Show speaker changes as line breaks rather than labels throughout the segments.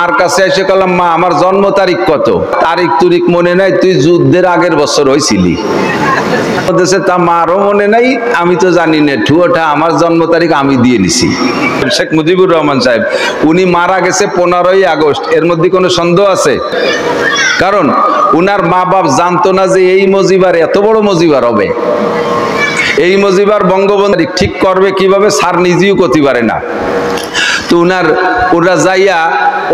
আর কাছে এসে বললাম, মা আমার জন্ম তারিখ কত? তারিখ তুরিখ মনে নাই, তুই যুদ্ধের আগের বছর হয়েছিলি। তা মারও মনে নাই, আমি তো জানি না, ঠুয়োটা আমার জন্ম তারিখ আমি দিয়ে নিছি। শেখ মুজিবুর রহমান সাহেব উনি মারা গেছে 15ই আগস্ট, এর মধ্যে কোনো সন্দেহ আছে? কারণ উনার মা বাপ জানতো না যে এই মজিবার এত বড় মজিবার হবে। এই মজিবার বঙ্গবন্ধু ঠিক করবে কিভাবে স্যার নিজেও করতে পারে না। তো ওরা যাইয়া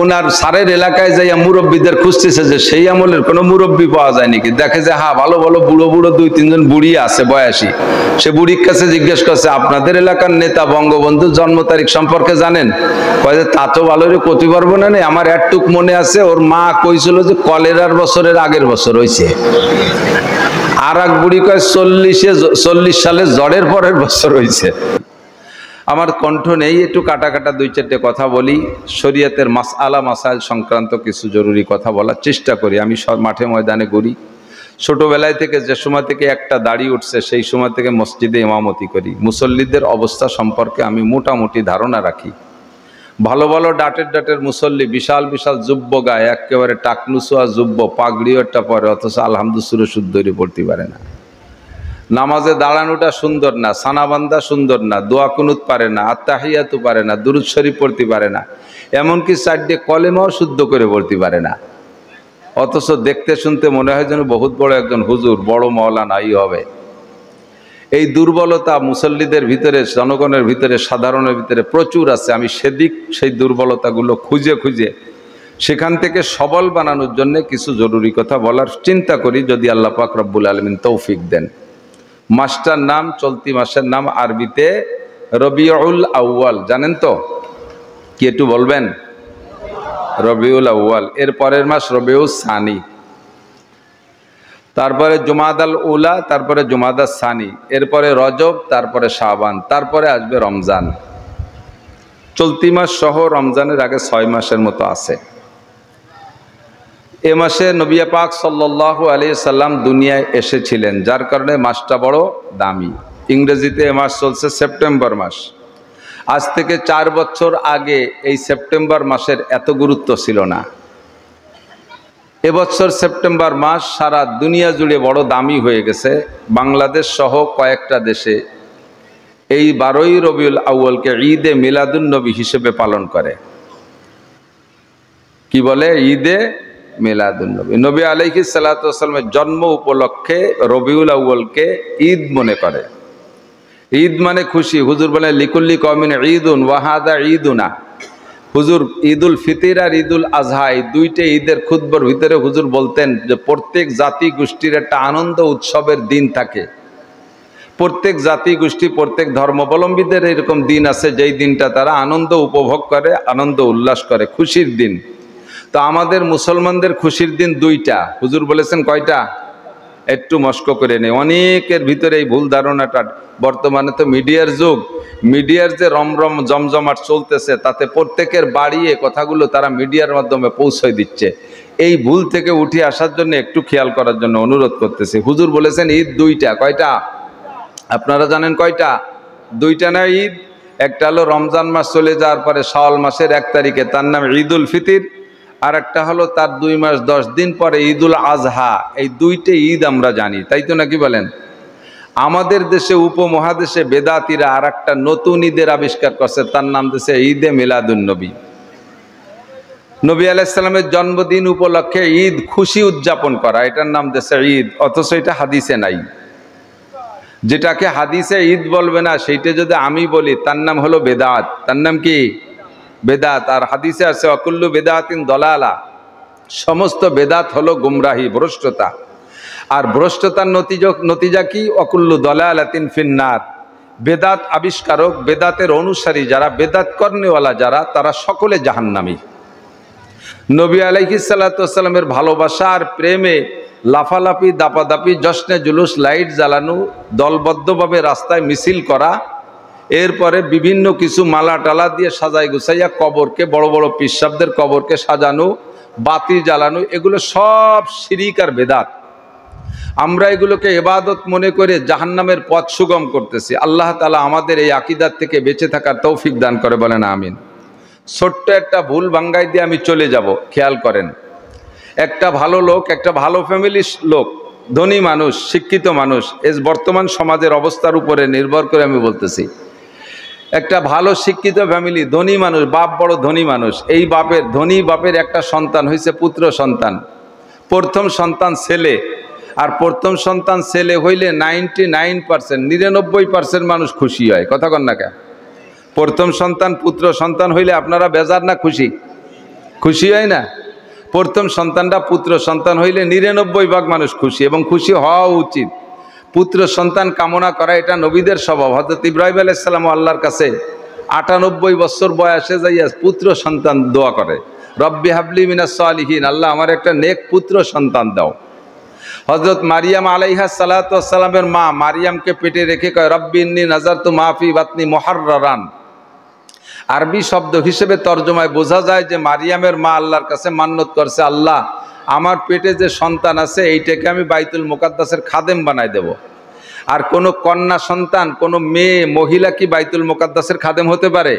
ওনার স্যারের এলাকায় যাইয়া মুরব্বীদের খুঁজতেছে যে সেই আমলের কোনো মুরব্বী পাওয়া যায় নাকি। দেখে যে হ্যাঁ, ভালো ভালো বুড়ো বুড়ো 2-3 জন বুড়ি আছে বয়সী। সে বুড়ির কাছে জিজ্ঞেস করছে, আপনাদের এলাকার নেতা বঙ্গবন্ধুর জন্ম তারিখ সম্পর্কে জানেন? কয় যে তা তো ভালো করে করতে পারবো না, আমার একটুক মনে আছে, ওর মা কইছিল যে কলেরার বছরের আগের বছর হয়েছে। আর এক বুড়ি কয় 40 সালে জ্বরের পরের বছর হয়েছে। আমার কণ্ঠ নেই, একটু কাটা কাটা 2-4টে কথা বলি। শরীয়তের মাসআলা মাসাইল সংক্রান্ত কিছু জরুরি কথা বলার চেষ্টা করি। আমি সব মাঠে ময়দানে করি। ছোটবেলায় থেকে যে সময় থেকে একটা দাড়ি উঠছে সেই সময় থেকে মসজিদে ইমামতি করি। মুসল্লিদের অবস্থা সম্পর্কে আমি মোটামুটি ধারণা রাখি। ভালো ভালো ডাটের মুসল্লি, বিশাল বিশাল জুব্ব গায়ে, একেবারে টাকনুসোয়া জুব্ব, পাগড়িও একটা পরে, অথচ আলহামদুলিল্লাহ শুদ্ধ পড়তে পারে না। নামাজে দাঁড়ানোটা সুন্দর না, সানাবান্দা সুন্দর না, দোয়া কুনুত পারে না, আত্তাহিয়াতু পারে না, দুরূদ শরীফ পড়তে পারে না, এমনকি 4টে কলেমাও শুদ্ধ করে পড়তে পারে না। অথচ দেখতে শুনতে মনে হয় যেন বহুত বড় একজন হুজুর, বড় মাওলানাই হবে। এই দুর্বলতা মুসল্লিদের ভিতরে, জনগণের ভিতরে, সাধারণের ভিতরে প্রচুর আছে। আমি সেই দুর্বলতাগুলো খুঁজে খুঁজে সেখান থেকে সবল বানানোর জন্য কিছু জরুরি কথা বলার চিন্তা করি, যদি আল্লাহ পাক রব্বুল আলামিন তৌফিক দেন। মাসটার নাম, চলতি মাসের নাম আরবিতে রবিউল আউয়াল। জানেন তো কি? একটু বলবেন। রবিউল আউয়াল, এর পরের মাস রবিউল সানি, তারপরে জুমাদাল উলা, তারপরে জুমাদাল সানি, এরপরে রজব, তারপরে শাবান, তারপরে আসবে রমজান। চলতি মাস সহ রমজানের আগে 6 মাসের মতো আছে। এ মাসে নবী পাক সাল্লাল্লাহু আলাইহি সাল্লাম দুনিয়ায় এসেছিলেন, যার কারণে মাসটা বড় দামি। ইংরেজিতে এ মাস চলছে সেপ্টেম্বর মাস। আজ থেকে 4 বছর আগে এই সেপ্টেম্বর মাসের এত গুরুত্ব ছিল না। এবছর সেপ্টেম্বর মাস সারা দুনিয়া জুড়ে বড় দামি হয়ে গেছে। বাংলাদেশ সহ কয়েকটা দেশে এই 12ই রবিউল আউয়ালকে ঈদে মিলাদুন নবী হিসেবে পালন করে। কি বলে? ঈদে মিলাদুন নবী। নবী আলাইহিস সালাতু ওয়াস সালামের জন্ম উপলক্ষে রবিউল আউয়ালকে ঈদ মনে করে। ঈদ মানে খুশি। হুজুর বলে লিকুল্লি কওমিন ঈদুন ওয়া হাযা ঈদুনা। হুজুর ঈদুল ফিতর আর ঈদুল আজহা, এই 2টে ঈদের খুতবার ভিতরে হুজুর বলতেন যে প্রত্যেক জাতি গোষ্ঠীর একটা আনন্দ উৎসবের দিন থাকে। প্রত্যেক জাতি গোষ্ঠী, প্রত্যেক ধর্মাবলম্বীদের এরকম দিন আছে যেই দিনটা তারা আনন্দ উপভোগ করে, আনন্দ উল্লাস করে, খুশির দিন। তো আমাদের মুসলমানদের খুশির দিন 2টা। হুজুর বলেছেন কয়টা? একটু মস্ক করে নেই। অনেকের ভিতরে এই ভুল ধারণাটা, বর্তমানে তো মিডিয়ার যুগ, মিডিয়ার যে রমরম জমজমাট চলতেছে তাতে প্রত্যেকের বাড়িয়ে কথাগুলো তারা মিডিয়ার মাধ্যমে পৌঁছে দিচ্ছে। এই ভুল থেকে উঠে আসার জন্য একটু খেয়াল করার জন্য অনুরোধ করতেছি। হুজুর বলেছেন ঈদ 2টা। কয়টা? আপনারা জানেন কয়টা? 2টা না ঈদ। একটা হলো রমজান মাস চলে যাওয়ার পরে শাওয়াল মাসের 1 তারিখে, তার নাম ঈদুল ফিতর। আর একটা হলো তার 2 মাস 10 দিন পরে ঈদুল আজহা। এই 2টে ঈদ আমরা জানি, তাই তো নাকি বলেন? আমাদের দেশে, উপমহাদেশে বেদাতিরা আর একটা নতুন ঈদের আবিষ্কার করছে, তার নাম দিয়েছে ঈদে মিলাদুন নবী। নবী আলাইহিস সালামের জন্মদিন উপলক্ষে ঈদ, খুশি উদযাপন করা, এটার নাম দিয়েছে ঈদ। অথচ এটা হাদিসে নাই। যেটাকে হাদিসে ঈদ বলবে না সেইটা যদি আমি বলি তার নাম হলো বেদাত। তার নাম কি? বেদাত। আর হাদিসে আছে অকুল্লু বেদাতিন দলালা, সমস্ত বেদাত হলো গুমরাহি, ভ্রষ্টতা। আর ভ্রষ্টতার নতিজা কি? অকুল্লু দলালাতিন ফিন্নার। বেদাত আবিষ্কারক, বেদাতের অনুসারী যারা, বেদাত কর্নেওয়ালা যারা, তারা সকলে জাহান্নামী। নবী আলাইহিস সালাতু ওয়াস সালামের ভালোবাসা আর প্রেমে লাফালাফি, দাপাদাপি, জশ্নে জুলুস, লাইট জ্বালানো, দলবদ্ধভাবে রাস্তায় মিছিল করা, এরপরে বিভিন্ন কিছু মালা টালা দিয়ে সাজাই গুছাইয়া কবরকে, বড় বড় পিসাবদের কবরকে সাজানো, বাতি জ্বালানো, এগুলো সব শিরিক আর বেদাত। আমরা এগুলোকে ইবাদত মনে করে জাহান্নামের পথ সুগম করতেছি। আল্লাহ তাআলা আমাদের এই আকীদাত থেকে বেঁচে থাকার তৌফিক দান করে, বলেন আমিন। ছোট্ট একটা ভুল ভাঙ্গাই দিয়ে আমি চলে যাব। খেয়াল করেন, একটা ভালো লোক, একটা ভালো ফ্যামিলির লোক, ধনী মানুষ, শিক্ষিত মানুষ, এই বর্তমান সমাজের অবস্থার উপরে নির্ভর করে আমি বলতেছি, একটা ভালো শিক্ষিত ফ্যামিলি, ধনী মানুষ, বাপ বড় ধনী মানুষ, এই বাপের, ধনী বাপের একটা সন্তান হয়েছে পুত্র সন্তান, প্রথম সন্তান ছেলে। আর প্রথম সন্তান ছেলে হইলে 99%, 99% মানুষ খুশি হয়। কথা কন না কে? প্রথম সন্তান পুত্র সন্তান হইলে আপনারা বেজার না খুশি? খুশি হয় না? প্রথম সন্তানটা পুত্র সন্তান হইলে 99% মানুষ খুশি, এবং খুশি হওয়া উচিত। পুত্র সন্তান কামনা করা এটা নবীদের স্বভাব। হযরত ইব্রাহিম আলাইহিস সালাম আল্লাহর কাছে 98 বছর বয়সে যাইয়া পুত্র সন্তান দোয়া করে, রব্বি হাবলি মিনাস সালিহিন, আল্লাহ আমার একটা নেক পুত্র সন্তান দাও। হযরত মারিয়াম আলাইহা সালাতু ওয়াস সালামের মা মারিয়ামকে পেটে রেখে কয়, রব্বি ইন্নী নাযারতু মা ফি বাতনি মুহাররারান। আরবি শব্দ হিসেবে তর্জমায় বোঝা যায় যে মারিয়ামের মা আল্লাহর কাছে মান্নত করছে, আল্লাহ আমার পেটে যে সন্তান আছে এইটাকে আমি বাইতুল মুকাদ্দাসের খাদেম বানাই দেব। আর কোনো কন্যা সন্তান, কোনো মেয়ে মহিলা কি বাইতুল মুকাদ্দাসের খাদেম হতে পারে?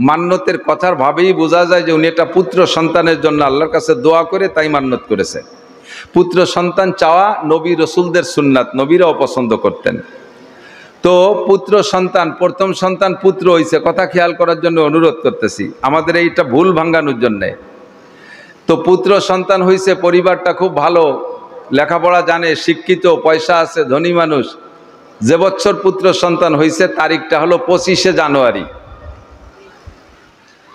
মান্নতের কথার ভাবেই বোঝা যায় যে উনি একটা পুত্র সন্তানের জন্য আল্লাহর কাছে দোয়া করে তাই মান্নত করেছে। পুত্র সন্তান চাওয়া নবী রসুলদের সুন্নাত, নবীরাও পছন্দ করতেন। তো পুত্র সন্তান, প্রথম সন্তান পুত্র হইছে, কথা খেয়াল করার জন্য অনুরোধ করতেছি, আমাদের এইটা ভুল ভাঙ্গানোর জন্যে। তো পুত্র সন্তান হইছে, পরিবারটা খুব ভালো, লেখাপড়া জানে, শিক্ষিত, পয়সা আছে, ধনী মানুষ। যে বছর পুত্র সন্তান হইছে তারিখটা হলো 25শে জানুয়ারি।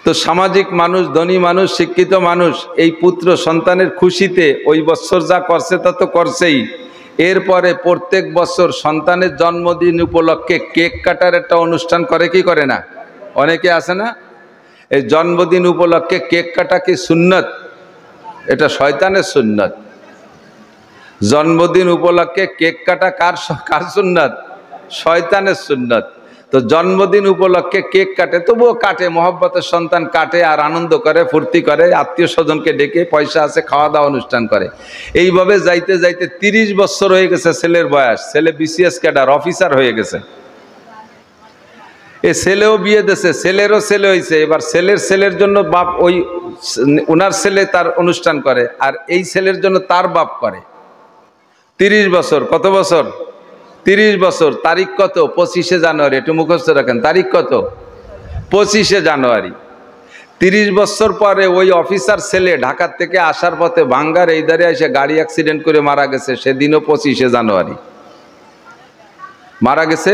তো সামাজিক মানুষ, ধনী মানুষ, শিক্ষিত মানুষ এই পুত্র সন্তানের খুশিতে ওই বছর যা করছে তা তো করছেই, এরপরে প্রত্যেক বছর সন্তানের জন্মদিন উপলক্ষে কেক কাটার একটা অনুষ্ঠান করে কি করে না? অনেকে আছে না, এই জন্মদিন উপলক্ষে কেক কাটা কি সুন্নত? এটা শয়তানের সুন্নত। জন্মদিন উপলক্ষে কেক কাটা কার সুন্নত? শয়তানের সুন্নত। তো জন্মদিন উপলক্ষে কেক কাটে, তবুও কাটে, মহব্বতের সন্তান কাটে আর আনন্দ করে, ফুর্তি করে, আত্মীয় স্বজনকে ডেকে, পয়সা আছে, খাওয়া দাওয়া অনুষ্ঠান করে। এইভাবে যাইতে যাইতে 30 বছর হয়ে গেছে ছেলের বয়স, ছেলে BCS ক্যাডার অফিসার হয়ে গেছে। এ ছেলেও বিয়ে দিয়েছে, ছেলেরও ছেলে হয়েছে, এবার ছেলের জন্য বাপ, ওই ওনার ছেলে তার অনুষ্ঠান করে, আর এই ছেলের জন্য তার বাপ করে। 30 বছর, কত বছর? 30 বছর। তারিখ কত? 25শে জানুয়ারি। একটু মুখস্থ রাখেন, তারিখ কত? 25শে জানুয়ারি। 30 বছর পরে ওই অফিসার ছেলে ঢাকার থেকে আসার পথে ভাঙ্গার এই ধারে এসে গাড়ি অ্যাক্সিডেন্ট করে মারা গেছে, সেদিনও 25শে জানুয়ারি মারা গেছে।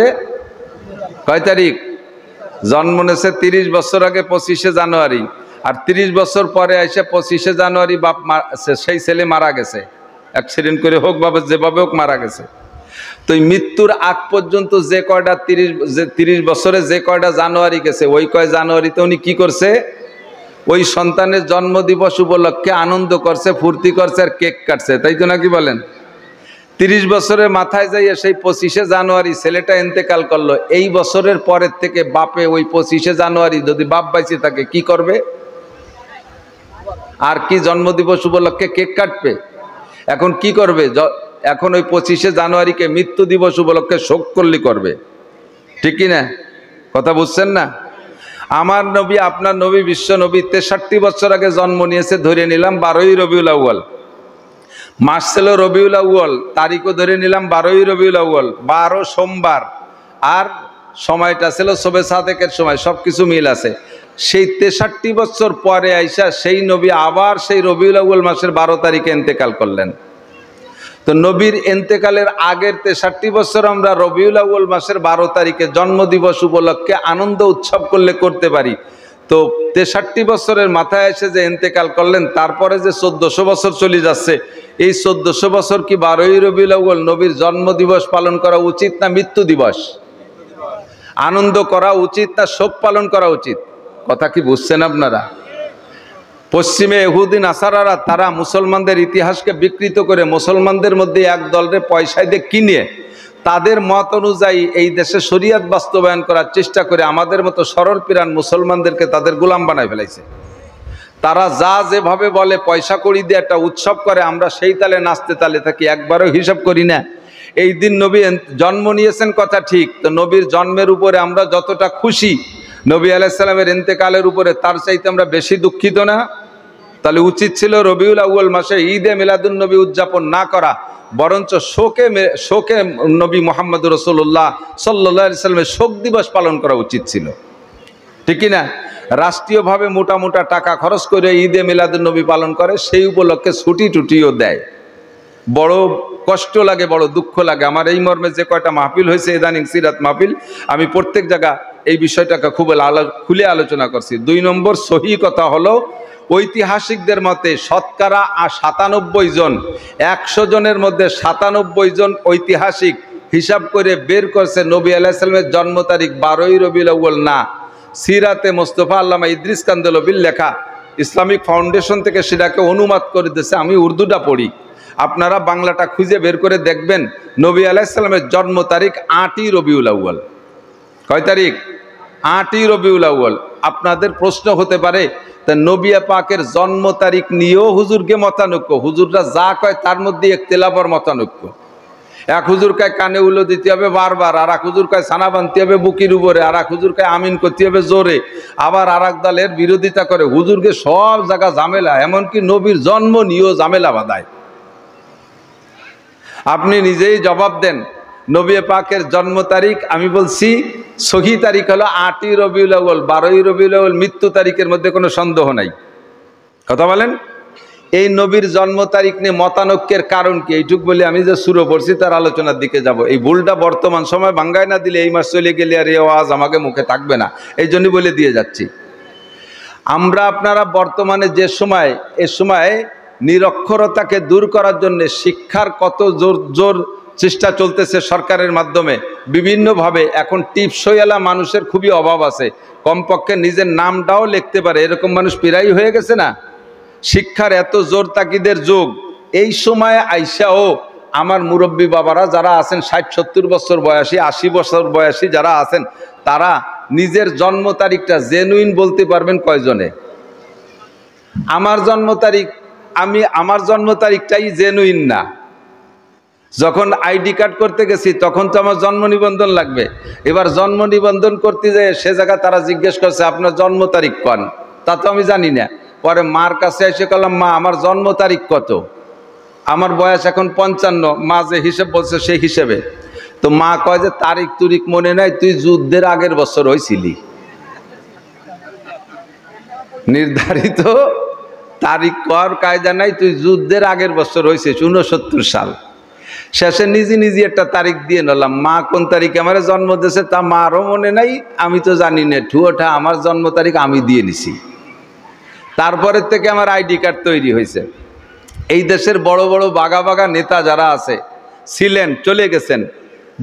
কয় তারিখ? জন্ম নিয়েছে 30 বছর আগে 25শে জানুয়ারি, আর 30 বছর পরে এসে 25শে জানুয়ারি বাপ সেই ছেলে মারা গেছে, অ্যাক্সিডেন্ট করে হোক বা যেভাবে হোক মারা গেছে। তো মৃত্যুর আগ পর্যন্ত যে কয়টা 30 বছরে যে কয়টা জানুয়ারি গেছে, ওই কয় জানুয়ারিতে উনি কি করছে? ওই সন্তানের জন্মদিবস উপলক্ষে আনন্দ করছে, ফুর্তি করছে আর কেক কাটছে, তাই তো নাকি বলেন? 30 বছরের মাথায় যাইয়া সেই 25শে জানুয়ারি ছেলেটা ইন্তেকাল করলো। এই বছরের পরের থেকে বাপে ওই 25শে জানুয়ারি যদি বাপ বাইচে থাকে কি করবে? আর কি জন্মদিবস উপলক্ষে কেক কাটবে? এখন কি করবে? এখন ওই 25শে জানুয়ারিকে মৃত্যু দিবস উপলক্ষে শোক করলি করবে, ঠিক কি না? কথা বুঝছেন না? আমার নবী, আপনার নবী, বিশ্ব নবী 63 বছর আগে জন্ম নিয়েছে, ধরে নিলাম 12ই রবিউল আউয়াল। মাস ছিল রবিউল আউয়াল, তারিখও ধরে নিলাম 12ই রবিউল আউয়াল, 12 সোমবার, আর সময়টা ছিল সবে সাদেকের সময়, সবকিছু মিল আছে। সেই 63 বছর পরে আইসা সেই নবী আবার সেই রবিউল আউয়াল মাসের 12 তারিখে ইন্তেকাল করলেন। তো নবীর ইন্তেকালের আগের 63 বছর আমরা রবিউল আউয়াল মাসের 12 তারিখে জন্মদিবস উপলক্ষে আনন্দ উৎসব করলে করতে পারি। তো 63 বছরের মাথায় এসে যে ইন্তেকাল করলেন, তারপরে যে 1400 বছর চলে যাচ্ছে, এই 1400 বছর কি 12ই রবিউল আউয়াল নবীর জন্মদিবস পালন করা উচিত না মৃত্যু দিবস? আনন্দ করা উচিত না শোক পালন করা উচিত? কথা কি বুঝছেন আপনারা? পশ্চিমে ইহুদি নাসারারা তারা মুসলমানদের ইতিহাসকে বিকৃত করে মুসলমানদের মধ্যে এক দলরে পয়সা দিয়ে কিনে তাদের মত অনুযায়ী এই দেশে শরিয়াত বাস্তবায়ন করার চেষ্টা করে আমাদের মতো সরল পিরান মুসলমানদেরকে তাদের গোলাম বানায় ফেলাইছে। তারা যা যেভাবে বলে পয়সা কড়ি দিয়ে একটা উৎসব করে, আমরা সেই তালে নাচতে তালে থাকি, একবারও হিসাব করি না। এই দিন নবী জন্ম নিয়েছেন কথা ঠিক, তো নবীর জন্মের উপরে আমরা যতটা খুশি, নবী আলাইহিস সালামের ইন্তেকালের উপরে তার চাইতে আমরা বেশি দুঃখিত না? তাহলে উচিত ছিল রবিউল আউয়াল মাসে ঈদে মিলাদুন নবী উদযাপন না করা, বরঞ্চ শোকে নবী মুহাম্মদ রাসূলুল্লাহ সাল্লাল্লাহু আলাইহি সাল্লামের শোক দিবস পালন করা উচিত ছিল, ঠিক কি না? রাষ্ট্রীয়ভাবে মোটা মোটা টাকা খরচ করে ঈদে মিলাদুন নবী পালন করে, সেই উপলক্ষে ছুটি টুটিও দেয়। বড় কষ্ট লাগে, বড় দুঃখ লাগে। আমার এই মর্মে যে কয়টা মাহফিল হয়েছে ইদানিং সিরাত মাহফিল, আমি প্রত্যেক জায়গা এই বিষয়টাকে খুব খুলে আলোচনা করছি। 2 নম্বর সহি কথা হলো, ঐতিহাসিকদের মতে শতকরা 97 জন, 100 জনের মধ্যে 97 জন ঐতিহাসিক হিসাব করে বের করছে নবী আলাইহিস সালামের জন্ম তারিখ 12ই রবিউল আউয়াল না। সিরাতে মোস্তফা আল্লামা ইদ্রিস কান্দলবির লেখা ইসলামিক ফাউন্ডেশন থেকে সেটাকে অনুবাদ করে দিয়েছে। আমি উর্দুটা পড়ি, আপনারা বাংলাটা খুঁজে বের করে দেখবেন। নবী আলাইহিস সালামের জন্ম তারিখ 8ই রবিউল আউয়াল। কয় তারিখ? 8ই রবিউল আউয়াল। আপনাদের প্রশ্ন হতে পারে, তা নবী পাকের জন্ম তারিখ নিয়েও হুজুরকে মতানৈক্য, হুজুররা যা কয় তার মধ্যে ইখতিলাফের মতানৈক্য। এক হুজুর কয় কানে উলো দিতে হবে বারবার, আর এক হুজুর কয় ছানা বানতে হবে বুকির উপরে, আর এক হুজুর কয় আমিন করতে হবে জোরে, আবার আর এক দলের বিরোধিতা করে। হুজুরকে সব জায়গা ঝামেলা, এমনকি নবীর জন্ম নিয়েও ঝামেলা বাঁধায়। আপনি নিজেই জবাব দেন, নবী পাকের জন্ম তারিখ আমি বলছি সহি তারিখ হলো 8ই রবিউল আউয়াল, 12ই রবিউল আউয়াল মৃত্যু তারিখের মধ্যে কোনো সন্দেহ নাই। কথা বলেন, এই নবীর জন্ম তারিখ নিয়ে মতানৈক্যের কারণ কি? এইটুক বলে আমি যে সুরো পড়ছি তার আলোচনার দিকে যাব। এই ভুলটা বর্তমান সময় ভাঙ্গায় না দিলে এই মাস চলে গেলে আর এই আওয়াজ আমাকে মুখে থাকবে না, এই জন্য বলে দিয়ে যাচ্ছি। আমরা আপনারা বর্তমানে যে সময়, এ সময় নিরক্ষরতাকে দূর করার জন্য শিক্ষার কত জোর চেষ্টা চলতেছে সরকারের মাধ্যমে বিভিন্নভাবে। এখন টিপসইওয়ালা মানুষের খুবই অভাব আছে, কমপক্ষে নিজের নামটাও লিখতে পারে এরকম মানুষ প্রায় হয়ে গেছে না? শিক্ষার এত জোর তাকিদের যুগ, এই সময় আইসাও আমার মুরব্বী বাবারা যারা আছেন 60-70 বছর বয়সী, 80 বছর বয়সী যারা আছেন, তারা নিজের জন্ম তারিখটা জেনুইন বলতে পারবেন কয়জনে? আমার জন্ম তারিখটাই জেনুইন না। যখন আইডি কার্ড করতে গেছি তখন তো আমার জন্ম নিবন্ধন লাগবে। এবার জন্ম নিবন্ধন করতে যায় সে জায়গা তারা জিজ্ঞেস করছে আপনার জন্ম তারিখ কন, তা তো আমি জানি না। পরে মার কাছে এসে বললাম, মা আমার জন্ম তারিখ কত? আমার বয়স এখন 55। মা যে হিসেব বলছে সেই হিসেবে তো মা কয় যে তারিখ তুরিখ মনে নাই, তুই যুদ্ধের আগের বছর হয়েছিলি। নির্ধারিত তারিখ কর কায়দা নাই, তুই যুদ্ধের আগের বছর হয়েছিস 69 সাল। শেষে নিজে একটা তারিখ দিয়ে নিলাম। মা কোন তারিখে আমার জন্ম দিয়েছে তা মারও মনে নাই, আমি তো জানি না, ঠুয়োটা আমার জন্ম তারিখ আমি দিয়ে নিছি। তারপরের থেকে আমার আইডি কার্ড তৈরি হয়েছে। এই দেশের বড় বড় বাগা বাগা নেতা যারা আছে ছিলেন, চলে গেছেন,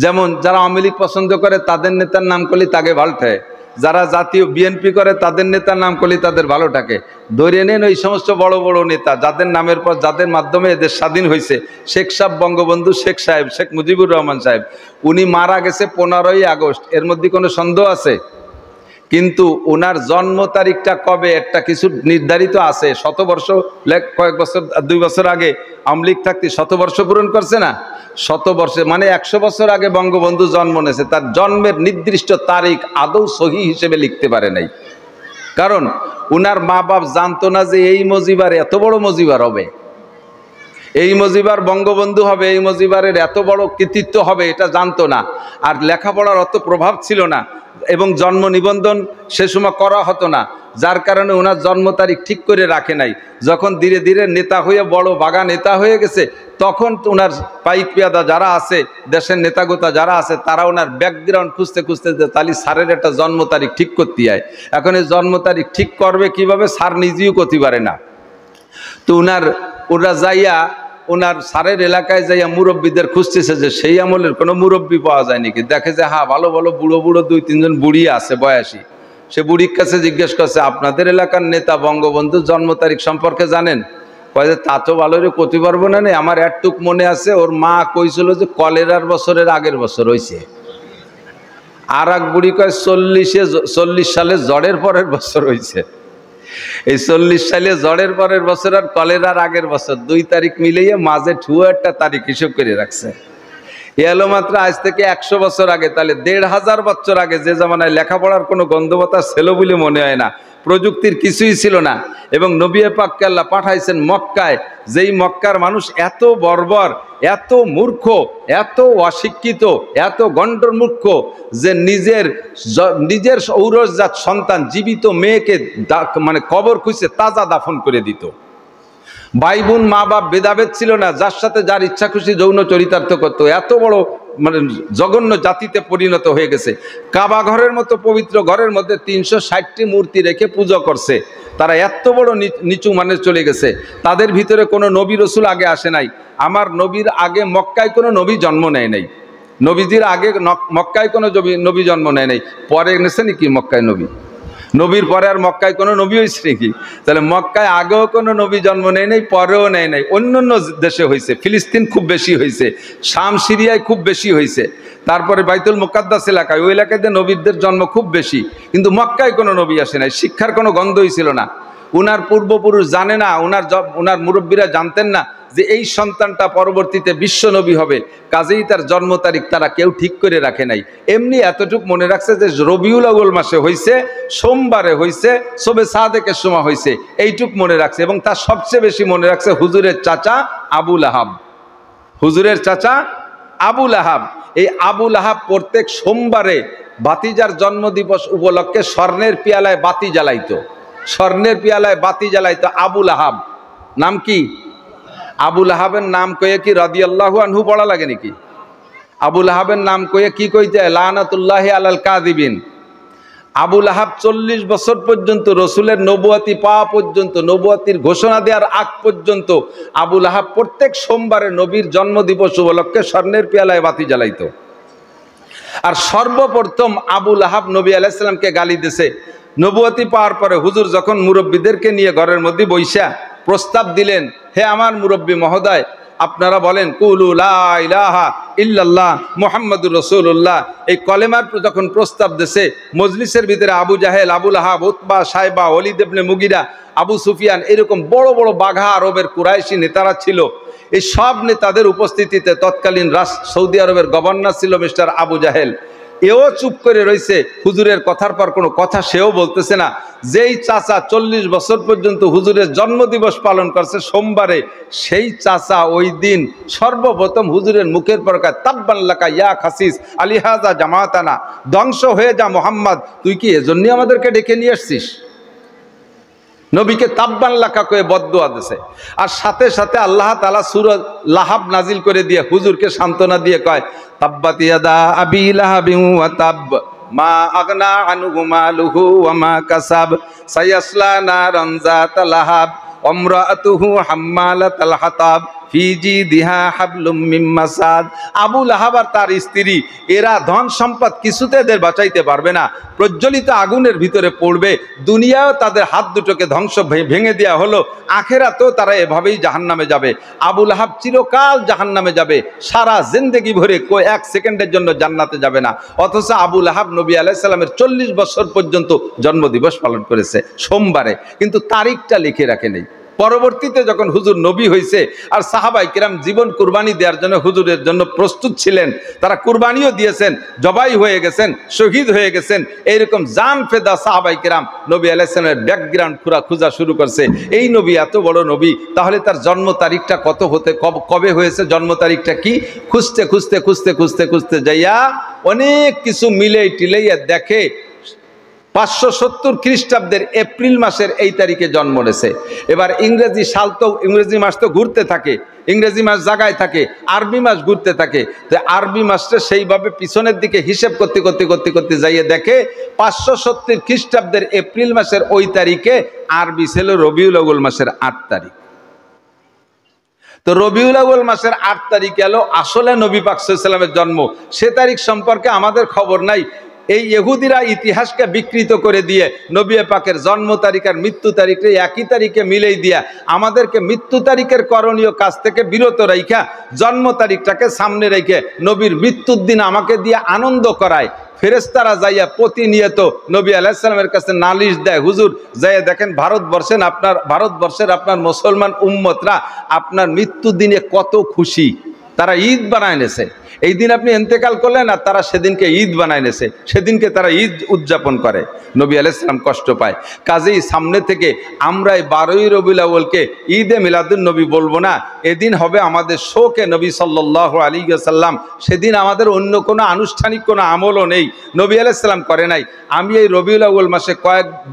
যেমন যারা আওয়ামী লীগ পছন্দ করে তাদের নেতার নাম করলে তাকে ভালটায়, যারা জাতীয় বিএনপি করে তাদের নেতার নাম করলে তাদের ভালো থাকে। ধরে নেন ওই সমস্ত বড় বড় নেতা যাদের নামের পর যাদের মাধ্যমে এদের স্বাধীন হয়েছে, শেখ সাহেব বঙ্গবন্ধু শেখ সাহেব, শেখ মুজিবুর রহমান সাহেব, উনি মারা গেছে 15ই আগস্ট, এর মধ্যে কোনো সন্দেহ আছে? কিন্তু ওনার জন্ম তারিখটা কবে একটা কিছু নির্ধারিত আছে। 100 বর্ষ, কয়েক বছর 2 বছর আগে আওয়ামী লীগ থাকতে 100 বর্ষ পূরণ করছে না? 100 বর্ষে মানে 100 বছর আগে বঙ্গবন্ধু জন্ম নিয়েছে, তার জন্মের নির্দিষ্ট তারিখ আদৌ সহি হিসেবে লিখতে পারে নাই। কারণ উনার মা বাপ জানতো না যে এই মজিবার এত বড় মজিবার হবে, এই মজিবার বঙ্গবন্ধু হবে, এই মজিবারের এত বড় কৃতিত্ব হবে, এটা জানতো না। আর লেখাপড়ার অত প্রভাব ছিল না এবং জন্ম নিবন্ধন সে সময় করা হতো না, যার কারণে ওনার জন্ম তারিখ ঠিক করে রাখে নাই। যখন ধীরে ধীরে নেতা হয়ে বড় বাগা নেতা হয়ে গেছে, তখন ওনার পাইক পেয়াদা যারা আছে, দেশের নেতাগোতা যারা আছে, তারা ওনার ব্যাকগ্রাউন্ড খুঁজতে খুঁজতে তাহলে স্যারের একটা জন্ম তারিখ ঠিক করতে হয়। এখন এই জন্ম তারিখ ঠিক করবে কিভাবে, স্যার নিজেও করতে পারে না। তো ওরা যাইয়া ওনার স্যারের এলাকায় যাইয়া মুরব্বীদের খুঁজতেছে যে সেই আমলের কোনো মুরব্বী পাওয়া যায় নাকি। দেখে যে হ্যাঁ ভালো ভালো বুড়ো 2-3 জন বুড়ি আছে বয়সী। সে বুড়ির কাছে জিজ্ঞেস করছে আপনাদের এলাকার নেতা বঙ্গবন্ধুর জন্ম তারিখ সম্পর্কে জানেন? কয়ে যে তা তো ভালো করে করতে পারবো না, আমার একটুক মনে আছে, ওর মা কইছিল যে কলেরার বছরের আগের বছর হয়েছে। আর এক বুড়ি কয় 40 সালে জ্বরের পরের বছর হয়েছে। এই 40 সালে জ্বরের পরের বছর আর কলেরার আগের বছর 2 তারিখ মিলিয়ে মাঝে ঠুয়ো একটা তারিখ হিসেব করে রাখছে। এলো মাত্র আজ থেকে 100 বছর আগে, তাহলে 1500 বছর আগে যে জামানায় লেখাপড়ার কোনো গন্ধবাতা ছিল বলে মনে হয় না, প্রযুক্তির কিছুই ছিল না। এবং নবী পাককে আল্লাহ পাঠাইছেন মক্কায়, যেই মক্কার মানুষ এত বর্বর, এত মূর্খ, এত অশিক্ষিত, এত গণ্ডমূর্খ যে নিজের ঔরসজাত সন্তান জীবিত মেয়েকে মানে কবর খুঁজে তাজা দাফন করে দিত। ভাই বোন মা বাপ ভেদাভেদ ছিল না, যার সাথে যার ইচ্ছা খুশি যৌন চরিতার্থ করতো। এত বড় মানে জঘন্য জাতিতে পরিণত হয়ে গেছে। কাবা ঘরের মতো পবিত্র ঘরের মধ্যে 360টি মূর্তি রেখে পূজা করছে। তারা এত বড় নিচু মানে চলে গেছে। তাদের ভিতরে কোনো নবী রসুল আগে আসে নাই। আমার নবীর আগে মক্কায় কোনো নবী জন্ম নেয় নাই। নবীজির আগে মক্কায় কোনো নবী জন্ম নেয় নাই। পরে এনেছে নাকি মক্কায় নবী? নবীর পরে আর মক্কায় কোনো নবী হয়েছে নাকি? তাহলে মক্কায় আগেও কোনো নবী জন্ম নেয় নাই, পরেও নেয় নাই। অন্য অন্য দেশে হয়েছে, ফিলিস্তিন খুব বেশি হয়েছে, শাম সিরিয়ায় খুব বেশি হয়েছে, তারপরে বাইতুল মুকাদ্দাস এলাকায়, ওই এলাকাতে নবীদের জন্ম খুব বেশি, কিন্তু মক্কায় কোনো নবী আসে নাই। শিক্ষার কোনো গন্ধই ছিল না। উনার পূর্বপুরুষ জানে না, উনার মুরব্বীরা জানতেন না যে এই সন্তানটা পরবর্তীতে বিশ্ব নবী হবে। কাজেই তার জন্ম তারিখ তারা কেউ ঠিক করে রাখে নাই। এমনি এতটুক মনে রাখছে যে রবিউল আউয়াল মাসে হয়েছে, সোমবারে হয়েছে, শবে সাদেকের সময় হয়েছে, এইটুক মনে রাখছে। এবং তার সবচেয়ে বেশি মনে রাখছে হুজুরের চাচা আবুল আহাব। হুজুরের চাচা আবুল আহাব, এই আবুল আহাব প্রত্যেক সোমবারে ভাতিজার জন্মদিবস উপলক্ষে স্বর্ণের পিয়ালায় বাতি জ্বালাইতো। স্বর্ণের পিয়ালায় বাতি জ্বালাইতো আবুল আহাব। নাম কি? আবুল আহাবের নাম কয়ে কি রাদিয়াল্লাহু আনহু পড়া লাগে নাকি? আবুল আহাবের নাম কয়ে কি কইতে? লানাতুল্লাহি আলাল কাযিবিন। আবুল আহাব 40 বছর পর্যন্ত রসুলের নবুয়াতি পাওয়া পর্যন্ত, নবুয়াতির ঘোষণা দেওয়ার আগ পর্যন্ত আবুল আহাব প্রত্যেক সোমবারে নবীর জন্মদিবস উপলক্ষে স্বর্ণের পেয়ালায় বাতি জ্বালাইতো। আর সর্বপ্রথম আবুল আহাব নবী আলাইহিস সালামকে গালি দিয়েছে। নবুয়াতি পাওয়ার পরে হুজুর যখন মুরব্বীদেরকে নিয়ে ঘরের মধ্যে বইসা প্রস্তাব দিলেন, হে আমার মুরব্বী মহোদয়, আপনারা বলেন কুলু লা ইলাহা ইল্লাল্লাহ মুহাম্মাদুর রাসূলুল্লাহ। এই কলেমার যখন প্রস্তাব দিয়েছে, মজলিসের ভিতরে আবু জাহেল, আবুল আহাব, উতবা, সাইবা, ওয়ালিদ ইবনে মুগিরা, আবু সুফিয়ান, এরকম বড় বড় বাঘা আরবের কুরাইশি নেতারা ছিল। এই সব নেতাদের উপস্থিতিতে তৎকালীন সৌদি আরবের গভর্নর ছিল মিস্টার আবু জাহেল। এও চুপ করে রয়েছে, হুজুরের কথার পর কোনো কথা সেও বলতেছে না। যেই চাচা 40 বছর পর্যন্ত হুজুরের জন্মদিবস পালন করছে সোমবারে, সেই চাচা ওই দিন সর্বপ্রথম হুজুরের মুখের পর কয়, তাব্বান লাকা ইয়া খাসিস আলিহাজা জামাতানা, ধ্বংস হয়ে যা মোহাম্মদ, তুই কি এজন্যই আমাদেরকে ডেকে নিয়ে আসছিস? নবীকে তাব্বান লাকা কয়ে বদদুয়া দিছে। আর সাথে সাথে আল্লাহ তাআলা সূরা লাহাব নাজিল করে দিয়ে হুজুরকে সান্ত্বনা দিয়ে কয়, তাব্বাত ইয়াদা আবি লাহাবিন ওয়া তাব মা আগনা আনহু মালুহু ওয়া মা কাসাব সায়াসলা নারান যাতা লাহাব আমরাতুহু হাম্মালাতাল হাতাব ফি জিদিহা হাবলুম মিন মাসাদ। আবুল আহাব আর তার স্ত্রী, এরা ধন সম্পদ কিছুতে এদের বাঁচাইতে পারবে না, প্রজ্বলিত আগুনের ভিতরে পড়বে। দুনিয়াও তাদের হাত দুটোকে ধ্বংস ভেঙে দেওয়া হলো, আখেরাতেও তারা এভাবেই জাহান্নামে যাবে। আবুল আহাব চিরকাল জাহান্নামে যাবে, সারা জিন্দেগি ভরে এক সেকেন্ডের জন্য জান্নাতে যাবে না। অথচ আবুল আহাব নবী আলাইহিস সালামের 40 বছর পর্যন্ত জন্মদিবস পালন করেছে সোমবারে, কিন্তু তারিখটা লিখে রাখে নেই। পরবর্তীতে যখন হুজুর নবী হয়েছে আর সাহাবাই কিরাম জীবন কুরবানি দেওয়ার জন্য হুজুরের জন্য প্রস্তুত ছিলেন, তারা কুরবানিও দিয়েছেন, জবাই হয়ে গেছেন, শহীদ হয়ে গেছেন, এইরকম জান ফেদা সাহাবাই কিরাম নবী আলাইহিস সালামের ব্যাকগ্রাউন্ড খোঁজা শুরু করছে। এই নবী এত বড় নবী, তাহলে তার জন্ম তারিখটা কত হতে কবে হয়েছে, জন্ম তারিখটা কি? খুঁজতে খুঁজতে খুঁজতে খুঁজতে খুঁজতে যাইয়া অনেক কিছু মিলেই টিলেইয়া দেখে 570 খ্রিস্টাব্দের এপ্রিল মাসের এই তারিখে জন্ম নিয়েছে। এবার ইংরেজি সাল তো, ইংরেজি মাস তো ঘুরতে থাকে, ইংরেজি মাস জায়গায় থাকে, আরবি মাস ঘুরতে থাকে। তো আরবি মাসটা সেইভাবে পিছনের দিকে হিসেব করতে করতে করতে করতে যাইয়ে দেখে 570 খ্রিস্টাব্দের এপ্রিল মাসের ওই তারিখে আরবি ছিল রবিউল আউয়াল মাসের 8 তারিখ। তো রবিউল আউয়াল মাসের 8 তারিখ এলো আসলে নবী পাক সাল্লাল্লাহু আলাইহি ওয়াসাল্লামের জন্ম। সে তারিখ সম্পর্কে আমাদের খবর নাই। এই ইহুদিরা ইতিহাসকে বিকৃত করে দিয়ে নবী পাকের জন্ম তারিখ আর মৃত্যু তারিখে একই তারিখে মিলেই দিয়া আমাদেরকে মৃত্যু তারিখের করণীয় কাজ থেকে বিরত রাইখা জন্ম তারিখটাকে সামনে রেখে নবীর মৃত্যুর দিন আমাকে দিয়ে আনন্দ করায়। ফেরেশতারা যাইয়া প্রতিনিয়ত নবী আলাইহিস সালামের কাছে নালিশ দেয়, হুজুর যাইয়া দেখেন ভারতবর্ষের আপনার মুসলমান উম্মতরা আপনার মৃত্যুর দিনে কত খুশি, তারা ঈদ বানায় নেছে। এই দিন আপনি ইন্তেকাল করলেন আর তারা সেদিনকে ঈদ বানায় নেছে, সেদিনকে তারা ঈদ উদযাপন করে। নবী আলাইহিস সালাম কষ্ট পায়। কাজেই সামনে থেকে আমরা এই 12ই রবিউল আউয়ালকে ঈদে মিলাদুন নবী বলবো না, এদিন হবে আমাদের শোকে নবী সাল্লাল্লাহু আলাইহি ওয়াসাল্লাম। সেদিন আমাদের অন্য কোনো আনুষ্ঠানিক কোনো আমলও নেই, নবী আলাইহিস সালাম করে নাই। আমি এই রবিউল আউয়াল মাসে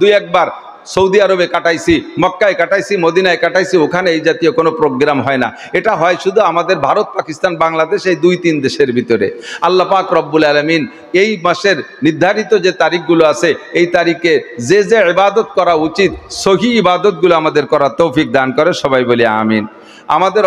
দুই একবার সৌদি আরবে কাটাইছি, মক্কায় কাটাইছি, মদিনায় কাটাইছি, ওখানে এই জাতীয় কোনো প্রোগ্রাম হয় না। এটা হয় শুধু আমাদের ভারত, পাকিস্তান, বাংলাদেশ, এই 2-3 দেশের ভিতরে। আল্লাহ পাক রব্বুল আলামিন এই মাসের নির্ধারিত যে তারিখগুলো আছে, এই তারিখে যে যে ইবাদত করা উচিত, সহি ইবাদতগুলো আমাদের করার তৌফিক দান করে। সবাই বলি আমিন। আমাদের